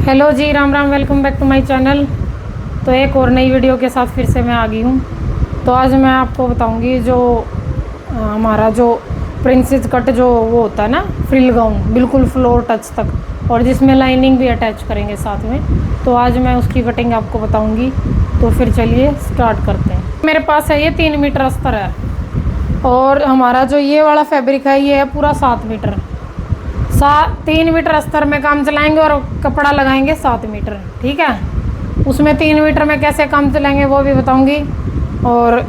Hello ji, Ram Ram. Welcome back to my channel. तो एक और नई वीडियो के साथ फिर से मैं आ गई हूँ। तो आज मैं आपको बताऊँगी जो हमारा जो प्रिंसेस कट जो वो होता है ना, फ्रिल गाउन बिल्कुल फ्लोर टच तक, और जिसमें लाइनिंग भी अटैच करेंगे साथ में। तो आज मैं उसकी कटिंग आपको बताऊँगी। तो फिर चलिए स्टार्ट करते हैं। मेरे पास है ये 3 मीटर अस्तर है, और हमारा जो ये वाला फैब्रिक है ये है पूरा 7 मीटर। 3 मीटर अस्तर में काम चलाएंगे और कपड़ा लगाएंगे 7 मीटर। ठीक है, उसमें 3 मीटर में कैसे काम चलाएंगे वो भी बताऊंगी, और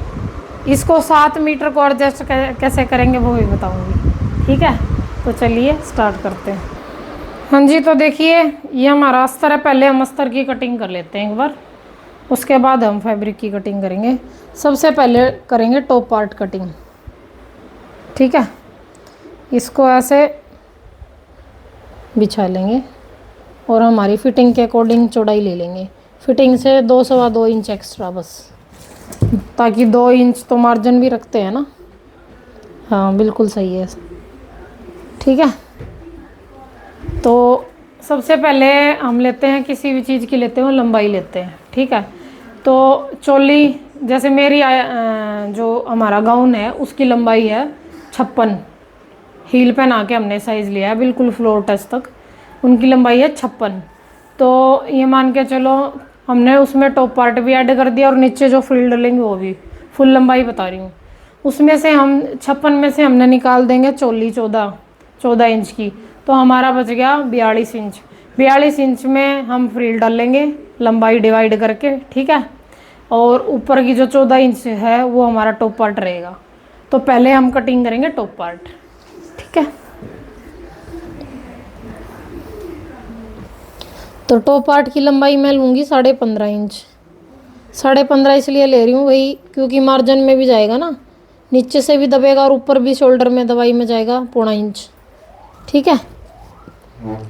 इसको 7 मीटर को एडजस्ट कैसे करेंगे वो भी बताऊंगी। ठीक है, तो चलिए स्टार्ट करते हैं। हाँ जी, तो देखिए ये हमारा अस्तर है। पहले हम अस्तर की कटिंग कर लेते हैं एक बार, उसके बाद हम फैब्रिक की कटिंग करेंगे। सबसे पहले करेंगे टॉप पार्ट कटिंग। ठीक है, इसको ऐसे बिछा लेंगे और हमारी फिटिंग के अकॉर्डिंग चौड़ाई ले लेंगे। फिटिंग से 2 इंच एक्स्ट्रा बस, ताकि 2 इंच तो मार्जिन भी रखते हैं ना। हाँ बिल्कुल सही है। ठीक है, तो सबसे पहले हम लेते हैं, किसी भी चीज़ की लेते हो लंबाई लेते हैं। ठीक है, तो चोली जैसे मेरी जो हमारा गाउन है उसकी लंबाई है 56। हील पहना के हमने साइज़ लिया है बिल्कुल फ्लोर टच तक, उनकी लंबाई है 56। तो ये मान के चलो हमने उसमें टॉप पार्ट भी ऐड कर दिया, और नीचे जो फ्रिल डलेंगे वो भी फुल लंबाई बता रही हूँ। उसमें से हम 56 में से हमने निकाल देंगे चोली 14 इंच की, तो हमारा बच गया 42 इंच। 42 इंच में हम फ्रिल डालेंगे लंबाई डिवाइड करके। ठीक है, और ऊपर की जो 14 इंच है वो हमारा टॉप पार्ट रहेगा। तो पहले हम कटिंग करेंगे टॉप पार्ट। ठीक है, तो टॉप पार्ट की लंबाई मैं लूँगी 15.5 इंच। 15.5 इसलिए ले रही हूँ भाई, क्योंकि मार्जिन में भी जाएगा ना, नीचे से भी दबेगा और ऊपर भी शोल्डर में दवाई में जाएगा 0.5 इंच। ठीक है,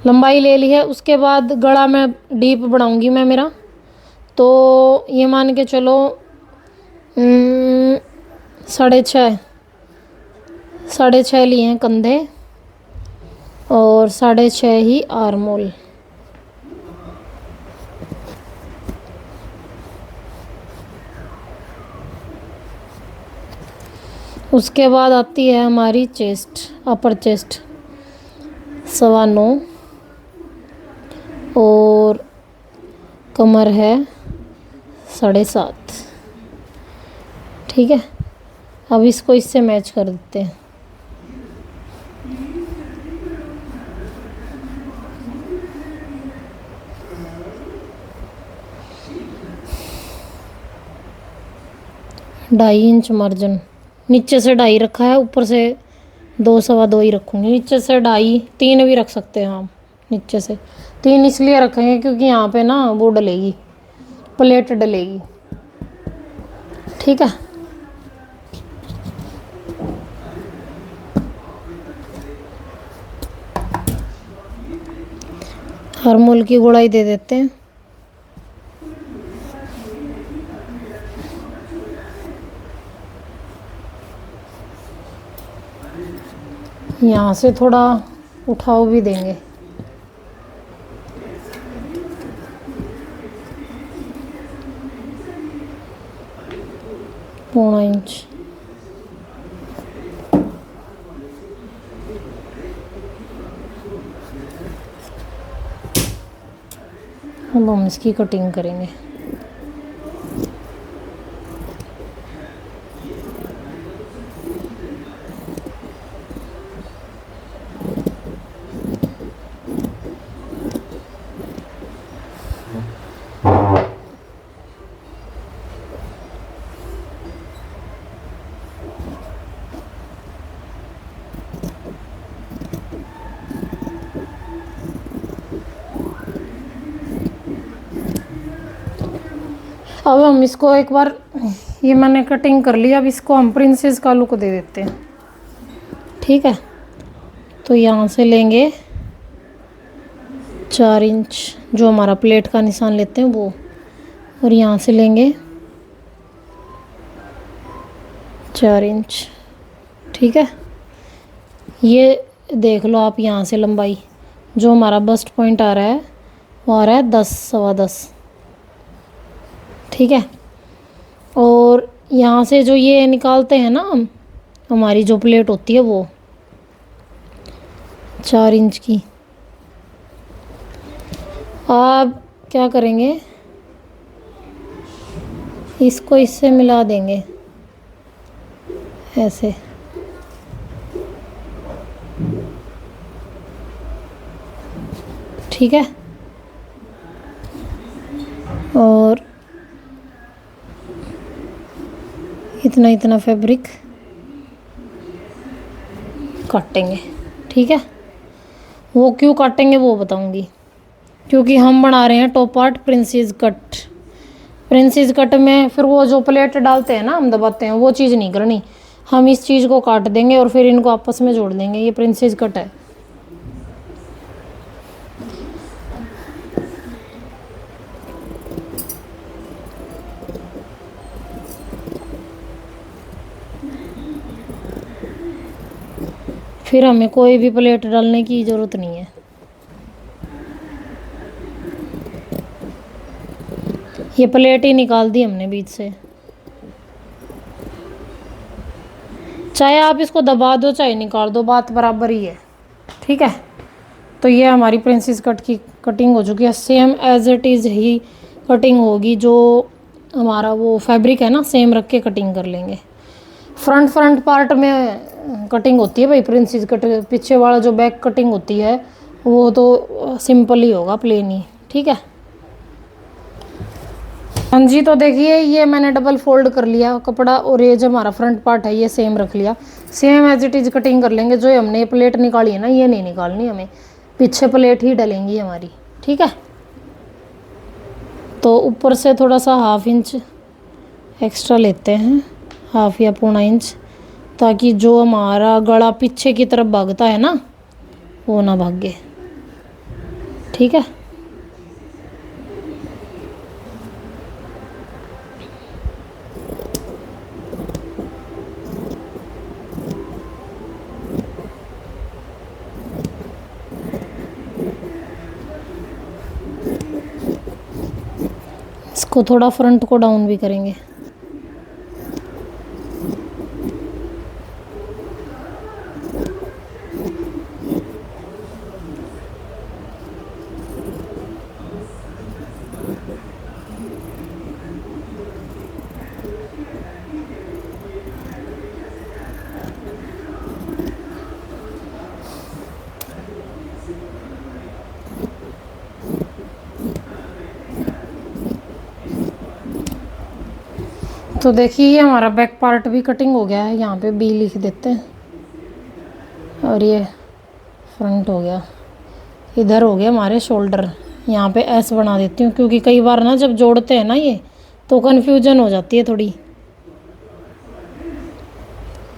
लंबाई ले ली है। उसके बाद गला में डीप बढ़ाऊँगी मैं मेरा। तो ये मान के चलो 6.5 लिए हैं कंधे, और 6.5 ही आर्मोल। उसके बाद आती है हमारी चेस्ट, अपर चेस्ट 9.25, और कमर है 7.5। ठीक है, अब इसको इससे मैच कर देते हैं। ढाई इंच मार्जिन, नीचे से 2.5 रखा है, ऊपर से 2 सवा 2 ही रखूँगी। नीचे से 2.5, 3 भी रख सकते हैं हम। नीचे से 3 इसलिए रखेंगे क्योंकि यहाँ पे ना वो डलेगी, प्लेट डलेगी। ठीक है, आर्मोल की गुड़ाई दे देते हैं। यहाँ से थोड़ा उठाव भी देंगे। पौना इंच। अब हम इसकी कटिंग करेंगे। अब हम इसको एक बार, ये मैंने कटिंग कर लिया, अब इसको हम प्रिंसेस का लुक दे देते हैं। ठीक है, तो यहाँ से लेंगे 4 इंच, जो हमारा प्लेट का निशान लेते हैं वो, और यहाँ से लेंगे 4 इंच। ठीक है, ये देख लो आप, यहाँ से लंबाई जो हमारा बस्ट पॉइंट आ रहा है वो आ रहा है 10, 10:15। ठीक है। और यहाँ से जो ये निकालते हैं ना हम, हमारी जो प्लेट होती है वो 4 इंच की। अब क्या करेंगे, इसको इससे मिला देंगे ऐसे। ठीक है। और इतना इतना फैब्रिक काटेंगे। ठीक है। वो क्यों काटेंगे वो बताऊंगी, क्योंकि हम बना रहे हैं top part princess cut. Princess cut में फिर वो जो प्लेट डालते हैं ना, हम दबाते हैं, वो चीज़ नहीं करनी। हम इस चीज़ को काट देंगे और फिर इनको आपस में जोड़ देंगे। ये प्रिंसेस कट है। फिर हमें कोई भी प्लेट डालने की ज़रूरत नहीं है। ये प्लेट ही निकाल दी हमने बीच से। चाहे आप इसको दबा दो चाहे निकाल दो, बात बराबर ही है। ठीक है। तो ये हमारी प्रिंसेस कट की कटिंग हो चुकी है। सेम एज इट इज़ ही कटिंग होगी। जो हमारा वो फैब्रिक है ना, सेम रख के कटिंग कर लेंगे। फ्रंट पार्ट में कटिंग होती है भाई प्रिंसेस कट। पीछे वाला जो बैक कटिंग होती है वो तो सिंपल ही होगा, प्लेन ही। ठीक है। हाँ जी, तो देखिए ये मैंने डबल फोल्ड कर लिया कपड़ा, और ये जो हमारा फ्रंट पार्ट है ये सेम रख लिया। Same as it is cutting कर लेंगे। जो हमने प्लेट निकाली है ना, ये नहीं निकालनी हमें, पीछे प्लेट ही डलेंगी हमारी। ठीक है। तो ऊपर से थोड़ा सा 1/2 इंच एक्स्ट्रा लेते हैं, 1/2 या 1.25 इंच, ताकि जो हमारा गला पीछे की तरफ भागता है ना, वो ना भागे। ठीक है। इसको थोड़ा फ्रंट को डाउन भी करेंगे। तो देखिए ये हमारा बैक पार्ट भी कटिंग हो गया है। यहाँ पे बी लिख देते हैं। और ये फ्रंट हो गया। इधर हो गया हमारे शोल्डर। यहाँ पे एस बना देती हूँ, क्योंकि कई बार ना जब जोड़ते हैं ना ये, तो कन्फ्यूजन हो जाती है थोड़ी।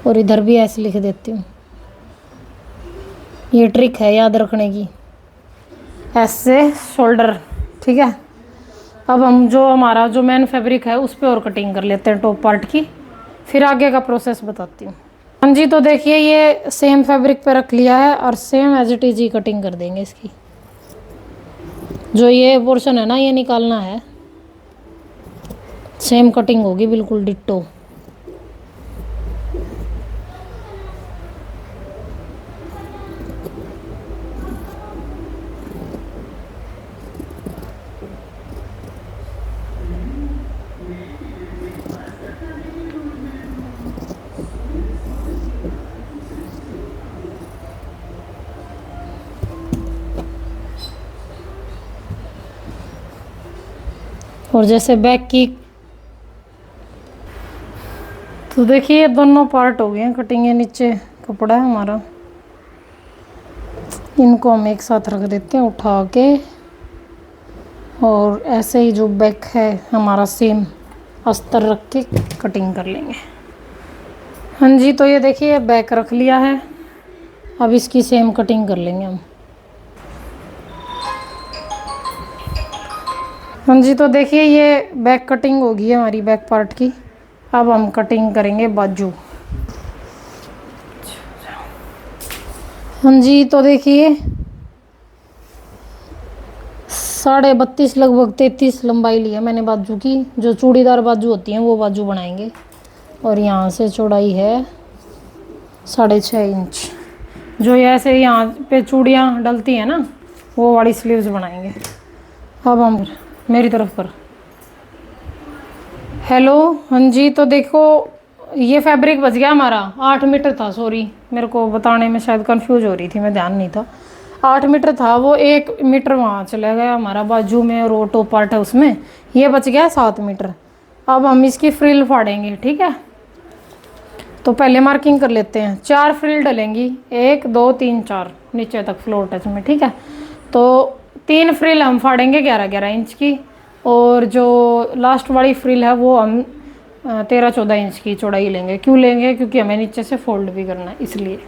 और इधर भी एस लिख देती हूँ। ये ट्रिक है याद रखने की, एस से शोल्डर। ठीक है। अब हम जो हमारा जो मेन फैब्रिक है उस पर और कटिंग कर लेते हैं टॉप पार्ट की, फिर आगे का प्रोसेस बताती हूँ। हाँ जी, तो देखिए ये सेम फैब्रिक पे रख लिया है और सेम एज इट इज ही कटिंग कर देंगे इसकी। जो ये पोर्शन है ना, ये निकालना है। सेम कटिंग होगी बिल्कुल डिट्टो। और जैसे बैक की, तो देखिए ये दोनों पार्ट हो गए हैं कटिंग। है नीचे कपड़ा है हमारा, इनको हम एक साथ रख देते हैं उठा के। और ऐसे ही जो बैक है हमारा सेम अस्तर रख के कटिंग कर लेंगे। हाँ जी, तो ये देखिए बैक रख लिया है। अब इसकी सेम कटिंग कर लेंगे हम। हाँ जी, तो देखिए ये बैक कटिंग होगी है हमारी बैक पार्ट की। अब हम कटिंग करेंगे बाजू। हाँ जी, तो देखिए 32.5 लगभग 33 लंबाई ली है मैंने बाजू की। जो चूड़ीदार बाजू होती हैं वो बाजू बनाएंगे। और यहाँ से चौड़ाई है 6.5 इंच। जो ऐसे यहाँ पे चूड़ियाँ डलती हैं ना, वो वाली स्लीव्स बनाएंगे। अब हम मेरी तरफ पर। हेलो, हाँ जी। तो देखो ये फैब्रिक बच गया हमारा, 8 मीटर था। सॉरी, मेरे को बताने में शायद कंफ्यूज हो रही थी, मैं ध्यान नहीं था। 8 मीटर था, वो 1 मीटर वहाँ चला गया हमारा बाजू में, और वो टॉप पार्ट है उसमें। ये बच गया 7 मीटर। अब हम इसकी फ्रिल फाड़ेंगे, ठीक है। तो पहले मार्किंग कर लेते हैं। 4 फ्रिल डलेंगी, 1 2 3 4 नीचे तक फ्लोर टच में, ठीक है। तो 3 फ्रिल हम फाड़ेंगे 11-11 इंच की, और जो लास्ट वाली फ्रिल है वो हम 13-14 इंच की चौड़ाई लेंगे। क्यों लेंगे? क्योंकि हमें नीचे से फोल्ड भी करना है, इसलिए।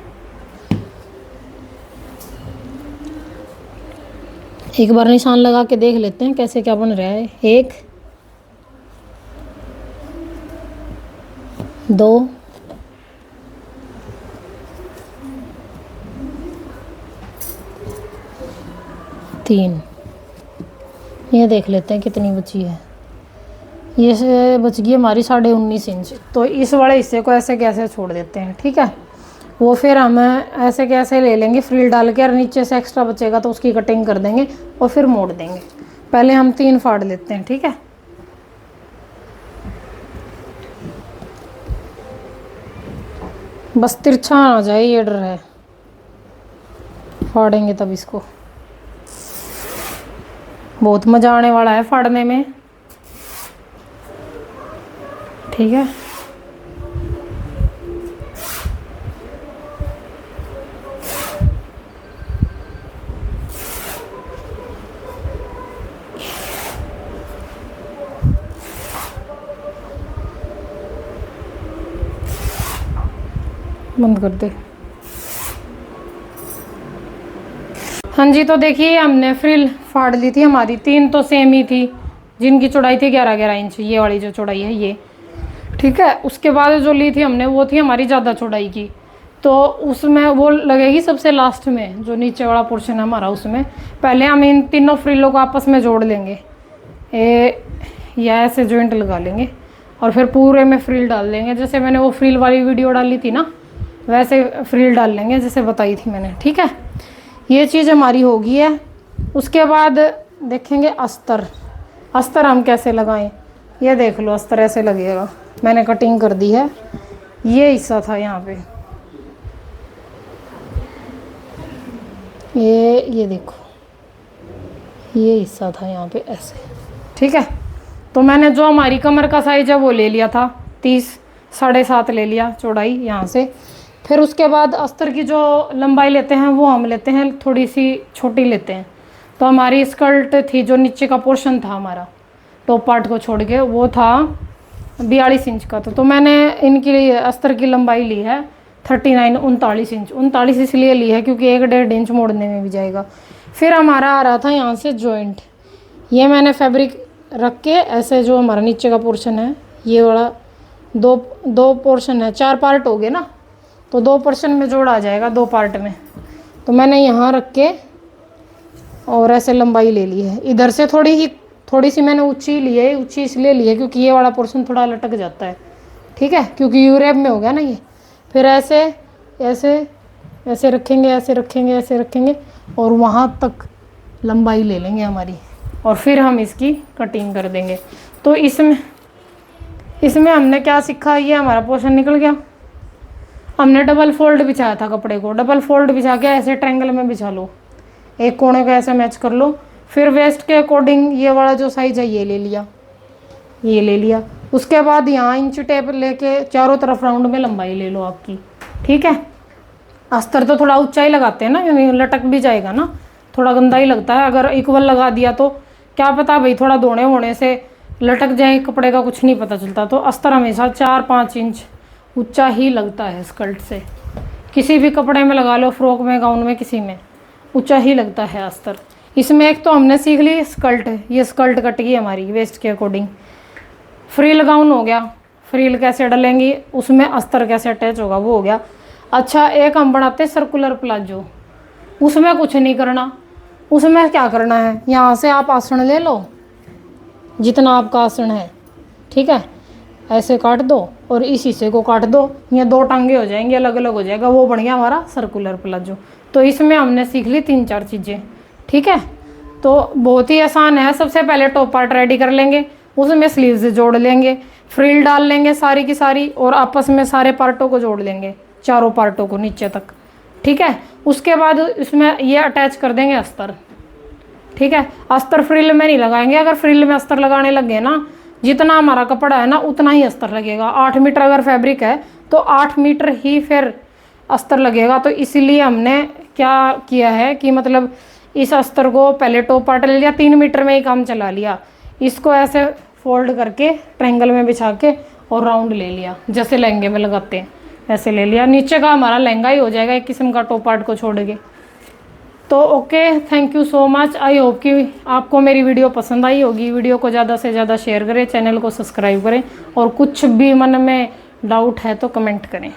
एक बार निशान लगा के देख लेते हैं कैसे क्या बन रहा है। 1 2 3। ये देख लेते हैं कितनी बची है। ये से बच गई हमारी 19.5 इंच। तो इस वाले हिस्से को ऐसे कैसे छोड़ देते हैं, ठीक है। वो फिर हम ऐसे कैसे ले लेंगे फ्रिल डाल के, और नीचे से एक्स्ट्रा बचेगा तो उसकी कटिंग कर देंगे और फिर मोड़ देंगे। पहले हम 3 फाड़ लेते हैं, ठीक है। बस तिरछा आ जाए, ये डर है। फाड़ेंगे तब इसको। बहुत मज़ा आने वाला है फाड़ने में, ठीक है। बंद कर दे। हाँ जी, तो देखिए हमने फ्रिल फाड़ ली थी हमारी। 3 तो सेम ही थी, जिनकी चौड़ाई थी 11-11 इंच। ये वाली जो चौड़ाई है ये, ठीक है। उसके बाद जो ली थी हमने वो थी हमारी ज़्यादा चौड़ाई की, तो उसमें वो लगेगी सबसे लास्ट में, जो नीचे वाला पोर्शन है हमारा उसमें। पहले हम इन तीनों फ्रिलों को आपस में जोड़ लेंगे, या ऐसे जॉइंट लगा लेंगे, और फिर पूरे में फ्रिल डाल देंगे। जैसे मैंने वो फ्रिल वाली वीडियो डाली थी ना, वैसे फ्रिल डाल लेंगे जैसे बताई थी मैंने, ठीक है। ये चीज़ हमारी हो गई है। उसके बाद देखेंगे अस्तर। अस्तर हम कैसे लगाएं, ये देख लो। अस्तर ऐसे लगेगा, मैंने कटिंग कर दी है। ये हिस्सा था यहाँ पे, ये देखो, ये हिस्सा था यहाँ पे ऐसे, ठीक है। तो मैंने जो हमारी कमर का साइज है वो ले लिया था 30, 7.5 ले लिया चौड़ाई यहाँ से। फिर उसके बाद अस्तर की जो लंबाई लेते हैं वो हम लेते हैं थोड़ी सी छोटी लेते हैं। तो हमारी स्कर्ट थी, जो नीचे का पोर्शन था हमारा टॉप पार्ट को छोड़ के, वो था 42 इंच का। तो मैंने इनकी अस्तर की लंबाई ली है 39 इंच। 39 इसलिए ली है क्योंकि 1-1.5 इंच मोड़ने में भी जाएगा। फिर हमारा आ रहा था यहाँ से जॉइंट। ये मैंने फैब्रिक रख के ऐसे, जो हमारा नीचे का पोर्शन है ये वाला, दो पोर्शन है, 4 पार्ट हो गए ना, तो 2 पोर्शन में जोड़ आ जाएगा 2 पार्ट में। तो मैंने यहाँ रख के और ऐसे लंबाई ले ली है। इधर से थोड़ी सी मैंने ऊंची ली है। ऊंची इसलिए ली है क्योंकि ये वाला पोर्शन थोड़ा लटक जाता है, ठीक है, क्योंकि यूरेब में हो गया ना ये। फिर ऐसे ऐसे ऐसे रखेंगे, ऐसे रखेंगे, ऐसे रखेंगे, और वहाँ तक लंबाई ले लेंगे हमारी, और फिर हम इसकी कटिंग कर देंगे। तो इसमें हमने क्या सीखा, ये हमारा पोर्शन निकल गया। हमने डबल फोल्ड बिछाया था कपड़े को। डबल फोल्ड बिछा के ऐसे ट्रायंगल में बिछा लो, एक कोने को ऐसे मैच कर लो। फिर वेस्ट के अकॉर्डिंग ये वाला जो साइज है ये ले लिया, ये ले लिया। उसके बाद यहाँ इंच टेप लेके चारों तरफ राउंड में लंबाई ले लो आपकी, ठीक है। अस्तर तो थोड़ा ऊंचा ही लगाते हैं ना, क्योंकि लटक भी जाएगा ना, थोड़ा गंदा ही लगता है। अगर इक्वल लगा दिया तो क्या पता भाई, थोड़ा धोने होने से लटक जाए कपड़े का, कुछ नहीं पता चलता। तो अस्तर हमेशा 4-5 इंच ऊंचा ही लगता है स्कर्ट से। किसी भी कपड़े में लगा लो, फ्रॉक में, गाउन में, किसी में ऊंचा ही लगता है अस्तर। इसमें एक तो हमने सीख ली स्कर्ट, ये स्कर्ट कट गई हमारी वेस्ट के अकॉर्डिंग। फ्रिल गाउन हो गया, फ्रिल कैसे डलेंगी, उसमें अस्तर कैसे अटैच होगा, वो हो गया। अच्छा, एक हम बनाते हैं सर्कुलर प्लाजो। उसमें कुछ नहीं करना, उसमें क्या करना है, यहाँ से आप आसन ले लो जितना आपका आसन है, ठीक है, ऐसे काट दो और इस हिस्से को काट दो, ये दो टांगे हो जाएंगे, अलग अलग हो जाएगा, वो बन गया हमारा सर्कुलर प्लाजो। तो इसमें हमने सीख ली 3-4 चीज़ें, ठीक है। तो बहुत ही आसान है। सबसे पहले टॉप पार्ट रेडी कर लेंगे, उसमें स्लीव्स जोड़ लेंगे, फ्रिल डाल लेंगे सारी की सारी, और आपस में सारे पार्टों को जोड़ लेंगे, चारों पार्टों को नीचे तक, ठीक है। उसके बाद इसमें ये अटैच कर देंगे अस्तर, ठीक है। अस्तर फ्रिल में नहीं लगाएंगे, अगर फ्रिल में अस्तर लगाने लगे ना, जितना हमारा कपड़ा है ना उतना ही अस्तर लगेगा। 8 मीटर अगर फैब्रिक है तो 8 मीटर ही फिर अस्तर लगेगा। तो इसीलिए हमने क्या किया है कि मतलब इस अस्तर को पहले टॉप पार्ट ले लिया, 3 मीटर में ही काम चला लिया, इसको ऐसे फोल्ड करके ट्रायंगल में बिछा के और राउंड ले लिया, जैसे लहंगे में लगाते हैं ऐसे ले लिया। नीचे का हमारा लहंगा ही हो जाएगा एक किस्म का टॉप पार्ट को छोड़ के। तो okay, thank you so much. I hope कि आपको मेरी वीडियो पसंद आई होगी। वीडियो को ज़्यादा से ज़्यादा शेयर करें, चैनल को सब्सक्राइब करें, और कुछ भी मन में डाउट है तो कमेंट करें।